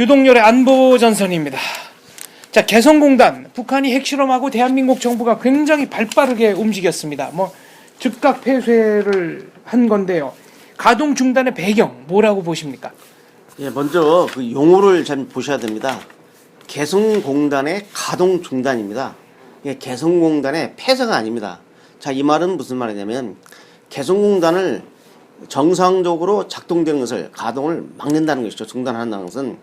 유동열의 안보전선입니다. 자, 개성공단, 북한이 핵실험하고 대한민국 정부가 굉장히 발빠르게 움직였습니다. 즉각 폐쇄를 한 건데요. 가동 중단의 배경 뭐라고 보십니까? 예, 먼저 그 용어를 잘 보셔야 됩니다. 개성공단의 가동 중단입니다. 이게 개성공단의 폐쇄가 아닙니다. 자, 이 말은 무슨 말이냐면 개성공단을 정상적으로 작동되는 것을 가동을 막는다는 것이죠. 중단한다는 것은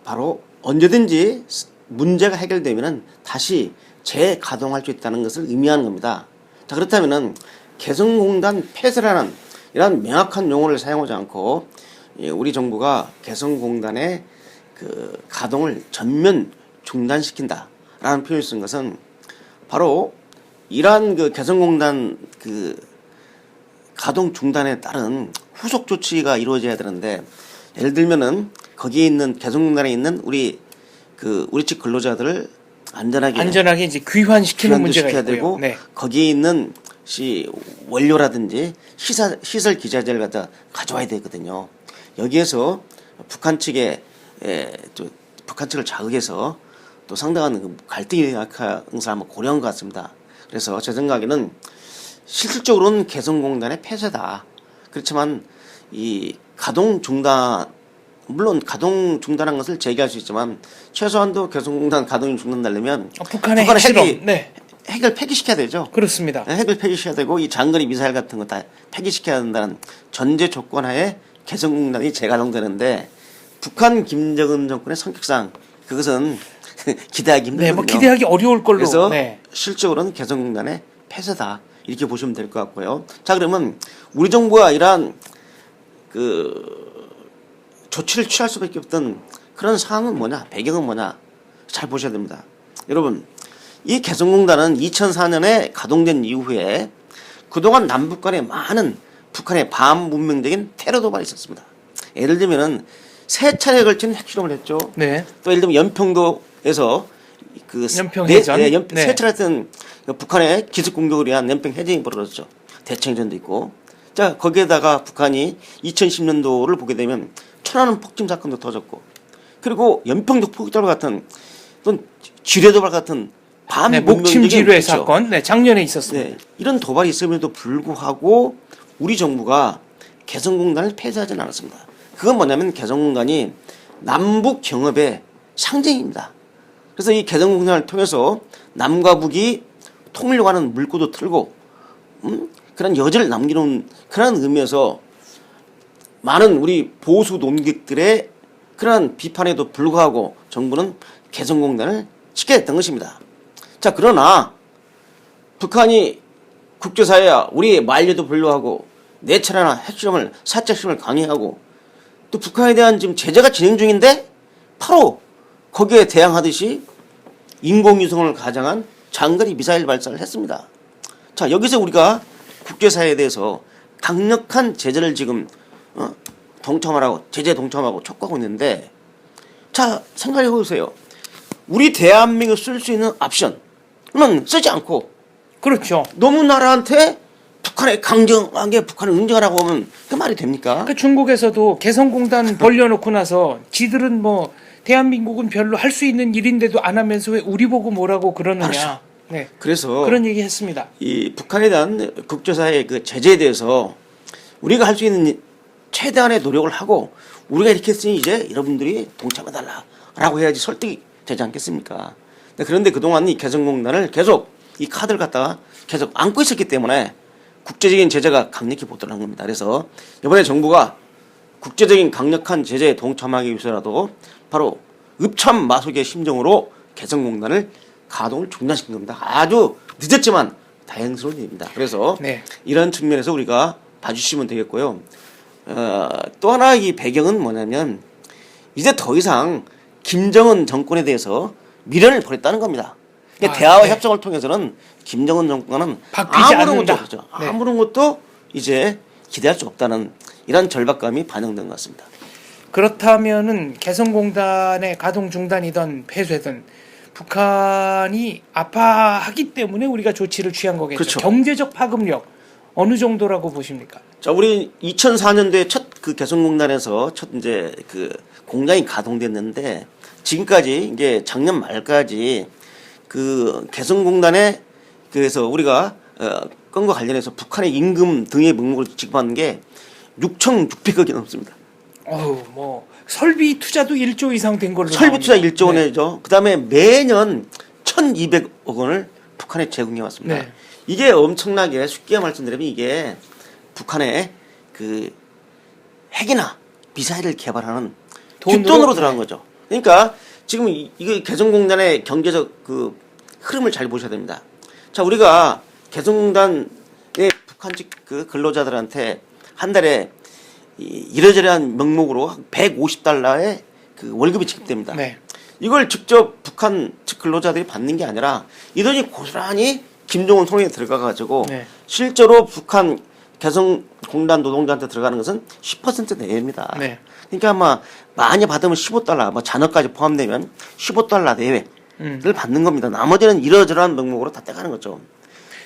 바로 언제든지 문제가 해결되면 다시 재가동할 수 있다는 것을 의미하는 겁니다. 자, 그렇다면은 개성공단 폐쇄라는 이런 명확한 용어를 사용하지 않고 우리 정부가 개성공단의 그 가동을 전면 중단시킨다라는 표현을 쓴 것은 바로 이러한 그 개성공단 그 가동 중단에 따른 후속 조치가 이루어져야 되는데, 예를 들면은 거기에 있는 개성공단에 있는 우리 측 근로자들을 안전하게 이제 귀환시키는 문제가 있고요. 되고, 네. 거기에 있는 원료라든지 시설 기자재를 갖다 가져와야 되거든요. 여기에서 북한 측을 자극해서 또 상당한 그 갈등의 응사를 한번 고려한 것 같습니다. 그래서 제 생각에는 실질적으로는 개성공단의 폐쇄다. 그렇지만 이 가동 중단, 물론 가동 중단한 것을 제기할 수 있지만 최소한도 개성공단 가동이 중단되려면 북한의 핵실험, 핵을 폐기시켜야 되죠. 그렇습니다. 핵을 폐기시켜야 되고 이 장거리 미사일 같은 거 다 폐기시켜야 된다는 전제 조건 하에 개성공단이 재가동되는데, 북한 김정은 정권의 성격상 그것은 기대하기 힘들거든요. 기대하기 어려울 걸로. 그래서 실적으로는 개성공단의 폐쇄다, 이렇게 보시면 될 것 같고요. 자, 그러면 우리 정부가 이러한 조치를 취할 수밖에 없던 그런 상황은 뭐냐, 배경은 뭐냐, 잘 보셔야 됩니다. 여러분, 이 개성공단은 2004년에 가동된 이후에 그동안 남북 간에 많은 북한의 반문명적인 테러 도발이 있었습니다. 예를 들면은 세 차례에 걸친 핵실험을 했죠. 네. 또 예를 들면 연평도에서 연평해전. 세 차례 했던 북한의 기습 공격을 위한 연평 해전이 벌어졌죠. 대청전도 있고. 자, 거기에다가 북한이 2010년도를 보게 되면 천안함 폭침 사건도 터졌고, 그리고 연평도 포격도발 같은 또 지뢰도발 같은 목침 지뢰 사건, 작년에 있었습니다. 이런 도발이 있음에도 불구하고 우리 정부가 개성공단을 폐쇄하지는 않았습니다. 그건 뭐냐면 개성공단이 남북 경협의 상징입니다. 그래서 이 개성공단을 통해서 남과 북이 통일로 가는 물꼬도 틀고 그런 여지를 남기는 그런 의미에서 많은 우리 보수 논객들의 그런 비판에도 불구하고 정부는 개성공단을 지켜냈던 것입니다. 자, 그러나 북한이 국제사회와 우리의 만류도 불허하고 네 차례나 핵실험을, 사적실험을 강행하고 또 북한에 대한 지금 제재가 진행 중인데 바로 거기에 대항하듯이 인공위성을 가장한 장거리 미사일 발사를 했습니다. 자, 여기서 우리가 국제사회에 대해서 강력한 제재를 지금 제재 동참하고 촉구하고 있는데, 자, 생각해 보세요. 우리 대한민국이 쓸 수 있는 옵션은 쓰지 않고, 그렇죠. 너무 나라한테 북한에 강경하게 북한을 응징하라고 하면 그 말이 됩니까? 중국에서도 개성공단 벌려놓고 나서 지들은 대한민국은 별로 할 수 있는 일인데도 안 하면서 왜 우리 보고 뭐라고 그러느냐. 그렇죠. 네. 그래서 그런 얘기 했습니다. 이 북한에 대한 국제사회의 그 제재에 대해서 우리가 할 수 있는 최대한의 노력을 하고, 우리가 이렇게 했으니 이제 여러분들이 동참해달라라고 해야지 설득이 되지 않겠습니까? 그런데 그동안 이 개성공단을 계속 이 카드를 갖다가 계속 안고 있었기 때문에 국제적인 제재가 강력히 보도한 겁니다. 그래서 이번에 정부가 국제적인 강력한 제재에 동참하기 위해서라도 바로 읍참마속의 심정으로 개성공단을 가동을 중단시킨 겁니다. 아주 늦었지만 다행스러운 일입니다. 그래서 이런 측면에서 우리가 봐주시면 되겠고요. 또 하나 이 배경은 뭐냐면 이제 더 이상 김정은 정권에 대해서 미련을 버렸다는 겁니다. 대화와 협정을 통해서는 김정은 정권은 아무런 것도 이제 기대할 수 없다는 이런 절박감이 반영된 것 같습니다. 그렇다면은 개성공단의 가동 중단이든 폐쇄든 북한이 아파하기 때문에 우리가 조치를 취한 거겠죠. 그렇죠. 경제적 파급력 어느 정도라고 보십니까? 자, 우리 2004년도에 첫 그 개성공단에서 첫 이제 그 공장이 가동됐는데 지금까지 이제 작년 말까지 그 개성공단에 그래서 우리가 건과 관련해서 북한의 임금 등의 명목을 지급하는 게 6,600억이 넘습니다. 어우, 뭐 설비 투자도 1조 이상 된 걸로 설비 투자 나옵니다. 1조 원이죠. 그다음에 매년 1,200억 원을 북한에 제공해 왔습니다. 네. 이게 엄청나게 쉽게 말씀드리면 이게 북한의 그 핵이나 미사일을 개발하는 뒷돈으로 들어간 거죠. 그러니까 지금 이거 개성공단의 경제적 그 흐름을 잘 보셔야 됩니다. 자, 우리가 개성공단의 북한직 그 근로자들한테 한 달에 이러저러한 명목으로 150달러의 그 월급이 지급됩니다. 네. 이걸 직접 북한 측 근로자들이 받는 게 아니라 이 돈이 고스란히 김정은 손에 들어가가지고 네. 실제로 북한 개성공단 노동자한테 들어가는 것은 10% 내외입니다. 네. 그러니까 아마 많이 받으면 15달러, 뭐 잔업까지 포함되면 15달러 내외를 받는 겁니다. 나머지는 이러저러한 명목으로 다 떼가는 거죠.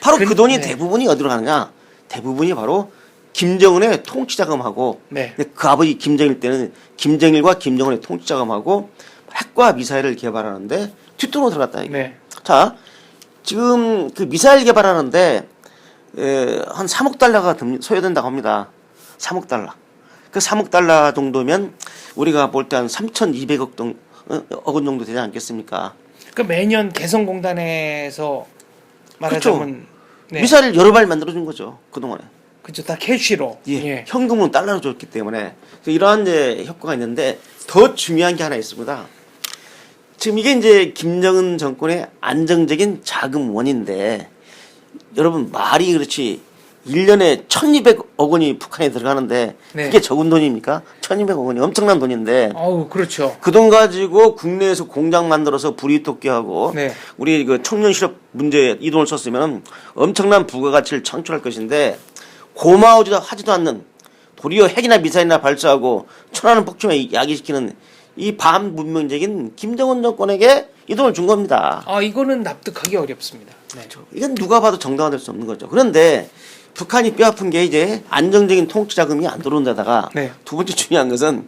바로 그 돈이 네. 대부분이 어디로 가느냐? 대부분이 바로 김정은의 통치자금하고 네. 그 아버지 김정일 때는 김정일과 김정은의 통치자금하고 핵과 미사일을 개발하는데 뒷돈으로 들어갔다. 네. 자, 지금 그 미사일 개발하는데 한 3억 달러가 소요된다고 합니다. 3억 달러. 그 3억 달러 정도면 우리가 볼 때 한 3,200억 원 정도 되지 않겠습니까? 그 매년 개성공단에서 말하자면 네. 미사일 여러 발 만들어준 거죠. 그동안에. 그죠, 다 캐시로. 예. 현금은 달러로 줬기 때문에 이러한 이제 효과가 있는데 더 중요한 게 하나 있습니다. 지금 이게 이제 김정은 정권의 안정적인 자금원인데 여러분 말이 그렇지 1년에 1,200억 원이 북한에 들어가는데 네. 그게 적은 돈입니까? 1,200억 원이 엄청난 돈인데 어우, 그렇죠. 그 돈 가지고 국내에서 공장 만들어서 부리토끼하고 네. 우리 그 청년 실업 문제에 이 돈을 썼으면 엄청난 부가가치를 창출할 것인데 고마워지도 하지도 않는 도리어 핵이나 미사일이나 발사하고 천안은 폭침에 야기시키는 이 반문명적인 김정은 정권에게 이 돈을 준 겁니다. 아, 이거는 납득하기 어렵습니다. 네. 이건 누가 봐도 정당화될 수 없는 거죠. 그런데 북한이 뼈아픈 게 이제 안정적인 통치 자금이 안 들어온 데다가 네. 두 번째 중요한 것은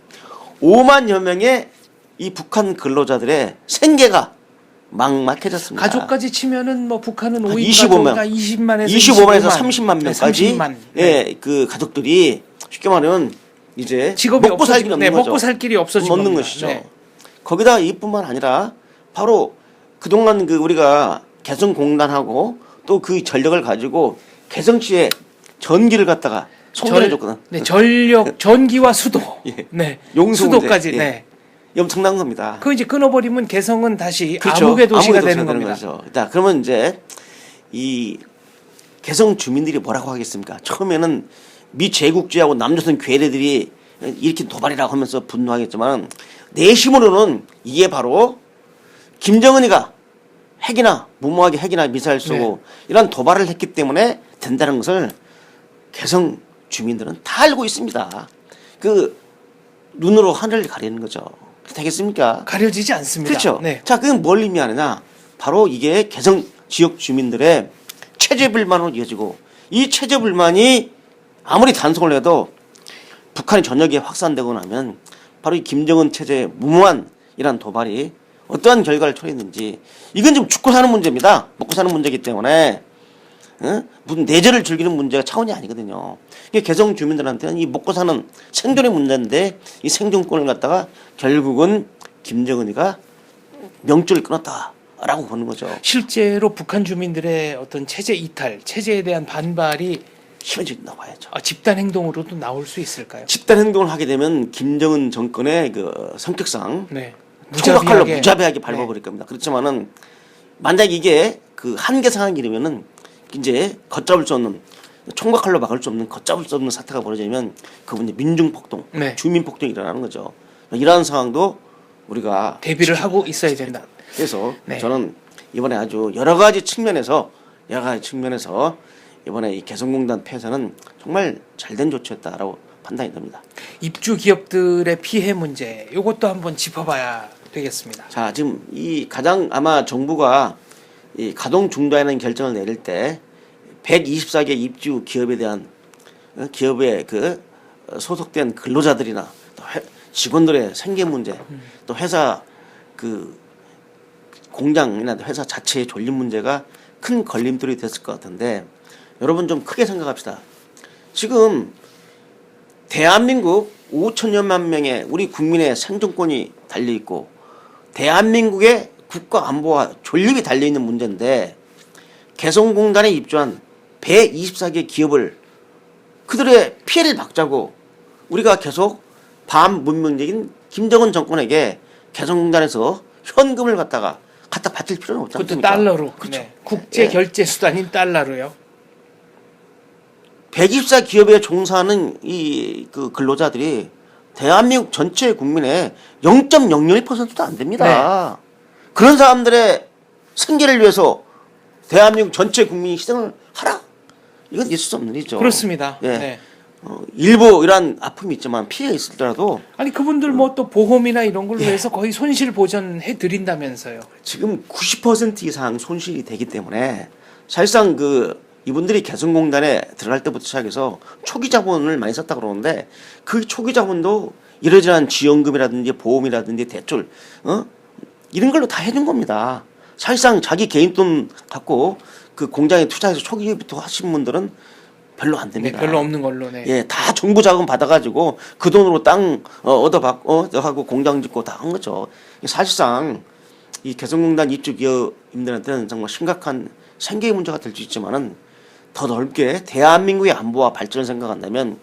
5만여 명의 이 북한 근로자들의 생계가 막막해졌습니다. 가족까지 치면은 뭐 북한은 5인 25만. 가족이나 20만에서 25만에서 30만 네, 명까지 30만. 예, 그 가족들이 쉽게 말하면 이제 직업이 먹고 살 길이 없는 거죠. 먹고 살 길이 없어진 없는 겁니다. 것이죠. 네. 거기다 이뿐만 아니라 바로 그동안 그 우리가 개성공단하고 또 그 전력을 가지고 개성시에 전기를 갖다가 송전해 줬거든. 네, 전력, 전기와 수도. 예. 네. 용수 수도까지. 문제. 예. 네. 엄청난 겁니다. 그 이제 끊어버리면 개성은 다시 그렇죠. 암흑의 도시가 암흑의 되는 겁니다. 거죠. 자, 그러면 이제 이 개성 주민들이 뭐라고 하겠습니까? 처음에는 미 제국주의하고 남조선 괴뢰들이 이렇게 도발이라고 하면서 분노하겠지만 내심으로는 이게 바로 김정은이가 핵이나 무모하게 핵이나 미사일 쏘고 이런 도발을 했기 때문에 된다는 것을 개성 주민들은 다 알고 있습니다. 그 눈으로 하늘을 가리는 거죠. 되겠습니까? 가려지지 않습니다. 그렇죠. 네. 자, 그건 뭘 의미하느냐? 바로 이게 개성 지역 주민들의 체제 불만으로 이어지고 이 체제 불만이 아무리 단속을 해도 북한이 전역에 확산되고 나면 바로 이 김정은 체제의 무모한 이런 도발이 어떠한 결과를 초래했는지 이건 지금 죽고 사는 문제입니다. 먹고 사는 문제이기 때문에 무슨 내재를 즐기는 문제가 차원이 아니거든요. 이게 개성 주민들한테는 이 먹고 사는 생존의 문제인데 이 생존권을 갖다가 결국은 김정은이가 명줄을 끊었다라고 보는 거죠. 실제로 북한 주민들의 어떤 체제 이탈, 체제에 대한 반발이 심해진다고 봐야죠. 집단 행동으로도 나올 수 있을까요? 집단 행동을 하게 되면 김정은 정권의 그 성격상 네. 총각칼로 무자비하게 밟아버릴 겁니다. 그렇지만은 만약 이게 그 한계 상황이라면은 이제 걷잡을 수 없는 총각칼로 막을 수 없는 걷잡을 수 없는 사태가 벌어지면 그분이 민중폭동, 네. 주민폭동이 일어나는 거죠. 이러한 상황도 우리가 대비를 하고 있어야 된다. 그래서 네. 저는 이번에 아주 여러 가지 측면에서 이번에 이 개성공단 폐쇄는 정말 잘된 조치였다라고 판단이 됩니다. 입주 기업들의 피해 문제, 이것도 한번 짚어봐야 되겠습니다. 자, 지금 이 가장 아마 정부가 이 가동 중단하는 결정을 내릴 때 124개 입주 기업에 대한 기업의 그 소속된 근로자들이나 또 직원들의 생계 문제, 또 회사 그 공장이나 회사 자체의 존립 문제가 큰 걸림돌이 됐을 것 같은데 여러분 좀 크게 생각합시다. 지금 대한민국 5천여만 명의 우리 국민의 생존권이 달려 있고 대한민국의 국가 안보와 존립이 달려 있는 문제인데 개성공단에 입주한 124개 기업을 그들의 피해를 막자고 우리가 계속 반문명적인 김정은 정권에게 개성공단에서 현금을 갖다 바칠 필요는 없지 그것도 않습니까? 달러로. 그렇죠. 네. 국제 결제 수단인 달러로요. 124기업에 종사하는 이 그 근로자들이 대한민국 전체 국민의 0.001%도 안 됩니다. 그런 사람들의 생계를 위해서 대한민국 전체 국민이 희생을 하라. 이건 있을 수 없는 일이죠. 그렇습니다. 예. 네. 일부 이러한 아픔이 있지만 피해가 있을더라도 아니 그분들 뭐 또 보험이나 이런 걸로 해서 거의 손실 보전해 드린다면서요. 지금 90% 이상 손실이 되기 때문에 사실상 이분들이 개성공단에 들어갈 때부터 시작해서 초기 자본을 많이 썼다 그러는데 그 초기 자본도 이러저러한 지원금이라든지 보험이라든지 대출 이런 걸로 다 해준 겁니다. 사실상 자기 개인 돈 갖고 그 공장에 투자해서 초기부터 하신 분들은 별로 안 됩니다. 네, 별로 없는 걸로. 네. 예, 다 정부 자금 받아가지고 그 돈으로 땅 얻어받고 하고 공장 짓고 다 한 거죠. 사실상 이 개성공단 입주 기업인들한테는 정말 심각한 생계 문제가 될 수 있지만은 더 넓게 대한민국의 안보와 발전을 생각한다면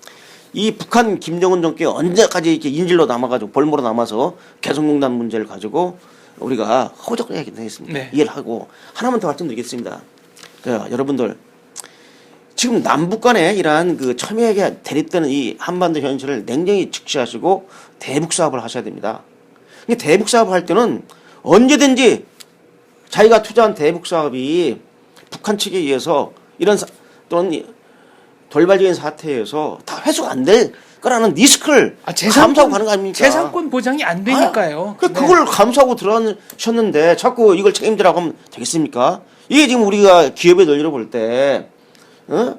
이 북한 김정은 정권이 언제까지 이렇게 인질로 남아가지고 볼모로 남아서 개성공단 문제를 가지고 우리가 허우적거려 해야 되겠습니까? 네. 이해를 하고 하나만 더 말씀드리겠습니다. 자, 여러분들 지금 남북 간에 이러한 첨예하게 대립되는 이 한반도 현실을 냉정히 직시하시고 대북 사업을 하셔야 됩니다. 근데 대북 사업을 할 때는 언제든지 자기가 투자한 대북 사업이 북한 측에 의해서 또는 돌발적인 사태에 의해서 다 회수가 안 될 거라는 리스크를 감수하고 가는 거 아닙니까? 재산권 보장이 안 되니까요. 그걸 감수하고 들어가셨는데 자꾸 이걸 책임지라고 하면 되겠습니까? 이게 지금 우리가 기업의 논리로 볼 때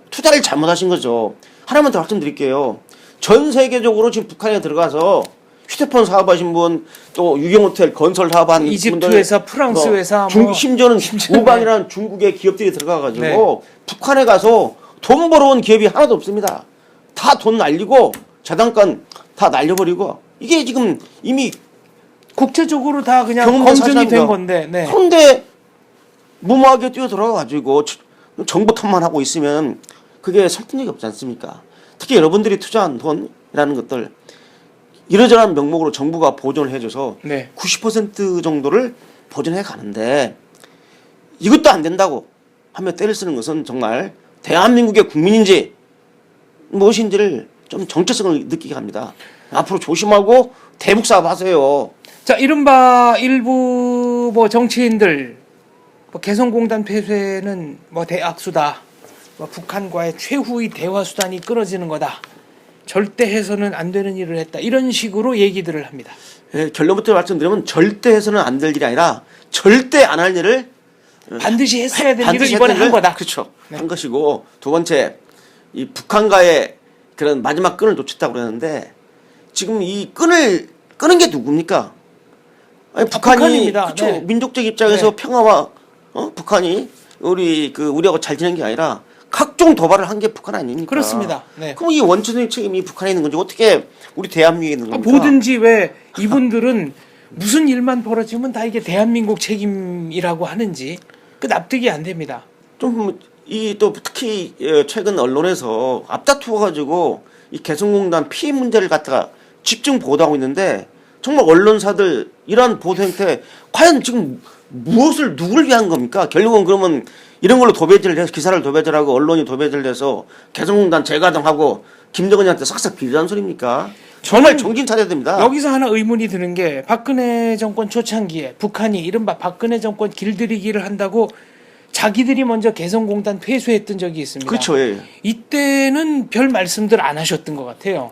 투자를 잘못하신 거죠. 하나만 더 말씀드릴게요. 전 세계적으로 지금 북한에 들어가서 휴대폰 사업하신 분, 또 유경호텔 건설 사업한 이집트 분들, 회사, 프랑스 회사, 심지어는 우방이라는 중국의 기업들이 들어가가지고 네. 북한에 가서 돈 벌어온 기업이 하나도 없습니다. 다 돈 날리고 재단권 다 날려버리고 이게 지금 이미 국제적으로 다 그냥 경험된 검증이 된 사실입니다. 건데. 네. 그런데 무모하게 뛰어들어가가지고 정보 탓만 하고 있으면 그게 설득력이 없지 않습니까? 특히 여러분들이 투자한 돈이라는 것들 이러저러한 명목으로 정부가 보존을 해줘서 네. 90% 정도를 보존해 가는데 이것도 안 된다고 하며 때를 쓰는 것은 정말 대한민국의 국민인지 무엇인지를 좀 정체성을 느끼게 합니다. 앞으로 조심하고 대북 사업 하세요. 자, 이른바 일부 정치인들 개성공단 폐쇄는 대악수다. 북한과의 최후의 대화 수단이 끊어지는 거다. 절대 해서는 안 되는 일을 했다. 이런 식으로 얘기들을 합니다. 예, 결론부터 말씀드리면 절대 해서는 안 될 일이 아니라 절대 안 할 일을 반드시 했어야 될 일을 반드시 이번에 했던 한 거다. 그렇죠. 네. 한 것이고 두 번째 이 북한과의 그런 마지막 끈을 놓쳤다고 그러는데 지금 이 끈을 끄는 게 누굽니까? 아니, 북한이 북한입니다. 그렇죠. 네. 민족적 입장에서 네. 평화와 북한이 우리하고 잘 지낸 게 아니라 각종 도발을 한 게 북한 아닙니까? 그렇습니다. 네. 그럼 이 원천적인 책임이 북한에 있는 건지 어떻게 우리 대한민국에 있는 겁니까? 뭐든지 왜 이분들은 무슨 일만 벌어지면 다 이게 대한민국 책임이라고 하는지 그 납득이 안 됩니다. 좀 또 특히 최근 언론에서 앞다투어 가지고 이 개성공단 피해 문제를 갖다가 집중 보도하고 있는데 정말 언론사들 이러한 보도 행태 과연 지금 누구를 위한 겁니까? 결국은 그러면 이런 걸로 도배질을 해서 기사를 도배질하고 언론이 도배질을 해서 개성공단 재가동하고 김정은한테 싹싹 빌리라는 소리입니까? 정말 정신 차려야 됩니다. 여기서 하나 의문이 드는 게 박근혜 정권 초창기에 북한이 이른바 박근혜 정권 길들이기를 한다고 자기들이 먼저 개성공단 폐쇄했던 적이 있습니다. 그렇죠. 예. 이때는 별 말씀들 안 하셨던 것 같아요.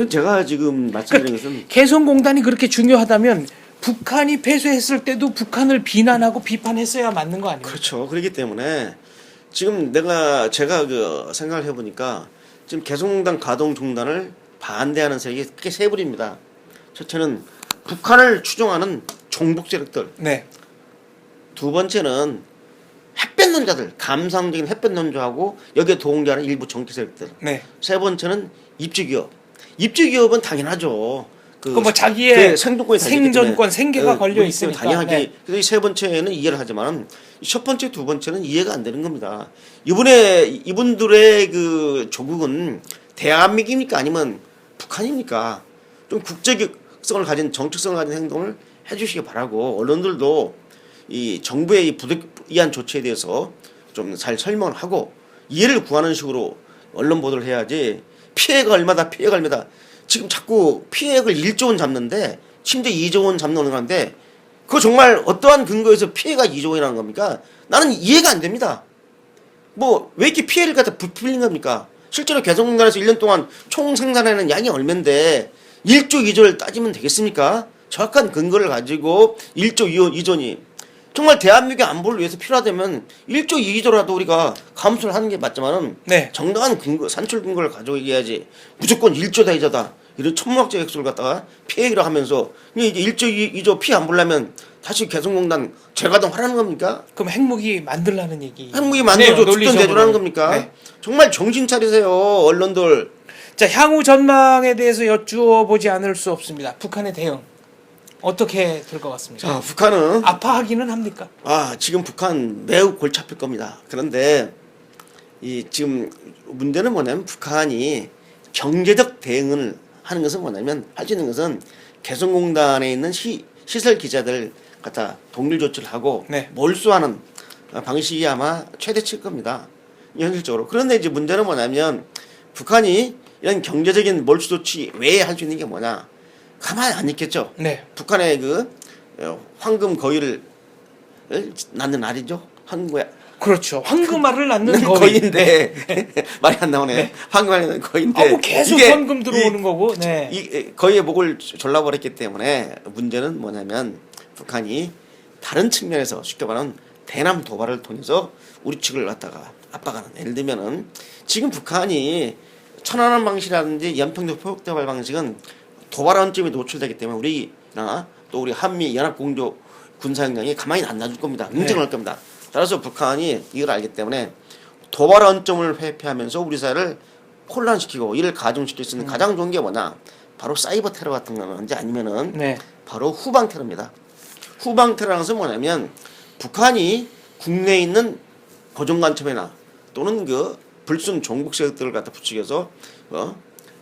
제가 지금 말씀드린 것은 개성공단이 그렇게 중요하다면 북한이 폐쇄했을 때도 북한을 비난하고 비판했어야 맞는 거 아니에요? 그렇죠. 그렇기 때문에 지금 제가 생각을 해보니까 지금 개성공단 가동 중단을 반대하는 세력이 크게 세 부류입니다. 첫째는 북한을 추종하는 종북 세력들. 네. 두 번째는 햇볕론자들, 감상적인 햇볕론자하고 여기에 동조하는 일부 정치 세력들. 네. 세 번째는 입주기업. 입주기업은 당연하죠. 그 뭐 자기의 생존권이 생존권, 생계가 걸려 있으니까. 당연하게. 네. 그래서 이 세 번째는 이해를 하지만 첫 번째, 두 번째는 이해가 안 되는 겁니다. 이번에 이분들의 그 조국은 대한민국입니까 아니면 북한입니까? 좀 국제성을 가진 정책성을 가진 행동을 해주시기 바라고 언론들도 이 정부의 이 부득이한 조치에 대해서 좀 잘 설명을 하고 이해를 구하는 식으로 언론 보도를 해야지. 피해가 얼마다 피해가 얼마다. 지금 자꾸 피해액을 1조 원 잡는데 심지어 2조 원 잡는 건데 그거 정말 어떠한 근거에서 피해가 2조 원이라는 겁니까? 나는 이해가 안 됩니다. 뭐 왜 이렇게 피해를 갖다 부풀린 겁니까? 실제로 개성공단에서 1년 동안 총 생산하는 양이 얼마인데 1조 2조를 따지면 되겠습니까? 정확한 근거를 가지고 1조 2조니 정말 대한민국의 안보를 위해서 필요하다면 1조 2조라도 우리가 감수를 하는 게 맞지만은 네. 정당한 근거, 산출 근거를 가지고 얘기해야지 무조건 1조다 2조다 이런 천문학적 액수를 갖다가 피해기로 하면서 이제 1조 2조 피해 안 보려면 다시 개성공단 재가동하라는 겁니까? 그럼 핵무기 만들라는 얘기. 핵무기 만들어줘 네, 죽든 내주라는 겁니까? 네. 정말 정신 차리세요 언론들. 자, 향후 전망에 대해서 여쭈어 보지 않을 수 없습니다. 북한의 대응 어떻게 될 것 같습니까? 자, 북한은 아파하기는 합니까? 지금 북한 매우 골치 아플 겁니다. 그런데 이 지금 문제는 뭐냐면 북한이 경제적 대응을 하는 것은 뭐냐면 할 수 있는 것은 개성공단에 있는 시설 기자들 갖다 동일 조치를 하고 네. 몰수하는 방식이 아마 최대치일 겁니다. 현실적으로. 그런데 이제 문제는 뭐냐면 북한이 이런 경제적인 몰수 조치 외에 할 수 있는 게 뭐냐? 가만히 안 있겠죠. 네. 북한의 그 황금 거위를 낳는 날이죠. 한국에 그렇죠. 황금알을 낳는 거위. 거인데 말이 안 나오네. 네. 황금알은 거인데. 뭐 계속 이게 황금 들어오는 거고. 네. 이 거위의 목을 졸라버렸기 때문에 문제는 뭐냐면 북한이 다른 측면에서 쉽게 말하면 대남 도발을 통해서 우리 측을 갖다가 압박하는. 예를 들면은 지금 북한이 천안함 방식이라든지 연평도 포격 도발 방식은 도발 원점이 노출되기 때문에 우리나 또 우리 한미 연합공조 군사역량이 가만히 안 놔줄 겁니다. 인정할 네. 겁니다. 따라서 북한이 이걸 알기 때문에 도발 원점을 회피하면서 우리 사회를 혼란시키고 이를 가중시킬 수 있는 가장 좋은 게 뭐냐? 바로 사이버 테러 같은 거는지 아니면은 네. 바로 후방 테러입니다. 후방 테러라는 것은 뭐냐면 북한이 국내에 있는 고정관점이나 또는 그 불순 종북 세력들을 갖다 부추겨서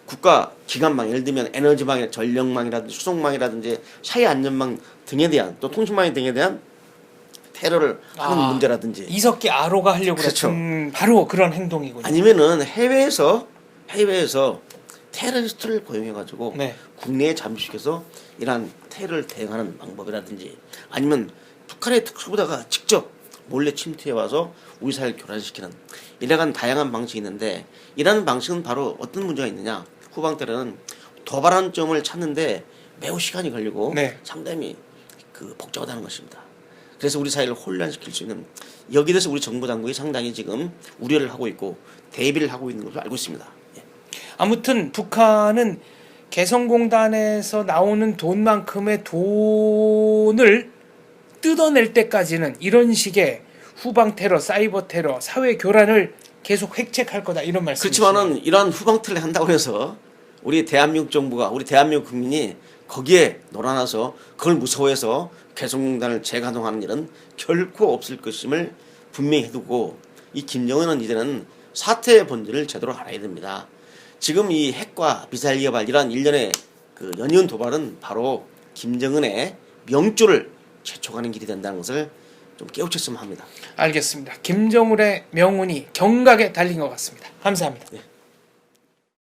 국가 기관망, 예를 들면 에너지망이나 전력망이라든지 수송망이라든지 사회 안전망 등에 대한 또 통신망 등에 대한 테러를 하는 문제라든지 이석기 아로가 하려고 그렇죠. 그랬던 바로 그런 행동이군요. 아니면은 해외에서 테러리스트를 고용해가지고 네. 국내에 잠식해서 이러한 테러를 대응하는 방법이라든지 아니면 북한의 특수부대가 직접 몰래 침투해와서 우리 사회를 교란시키는 이러한 다양한 방식이 있는데 이러한 방식은 바로 어떤 문제가 있느냐. 후방 테러는 도발한 점을 찾는데 매우 시간이 걸리고 네. 상당히 그 복잡하다는 것입니다. 그래서 우리 사회를 혼란시킬 수 있는 여기에 대해서 우리 정부 당국이 상당히 지금 우려를 하고 있고 대비를 하고 있는 것으로 알고 있습니다. 예. 아무튼 북한은 개성공단에서 나오는 돈만큼의 돈을 뜯어낼 때까지는 이런 식의 후방 테러, 사이버 테러, 사회 교란을 계속 획책할 거다 이런 말씀이시죠. 그렇지만은 이러한 후방 테러를 한다고 해서 우리 대한민국 정부가 우리 대한민국 국민이 거기에 놀아나서 그걸 무서워해서 개성공단을 재가동하는 일은 결코 없을 것임을 분명히 해두고 이 김정은은 이제는 사태의 본질을 제대로 알아야 됩니다. 지금 이 핵과 미사일 개발 이러한 일련의 그 연이은 도발은 바로 김정은의 명조를 재촉하는 길이 된다는 것을 좀 깨우쳤으면 합니다. 알겠습니다. 김정은의 명운이 경각에 달린 것 같습니다. 감사합니다. 네.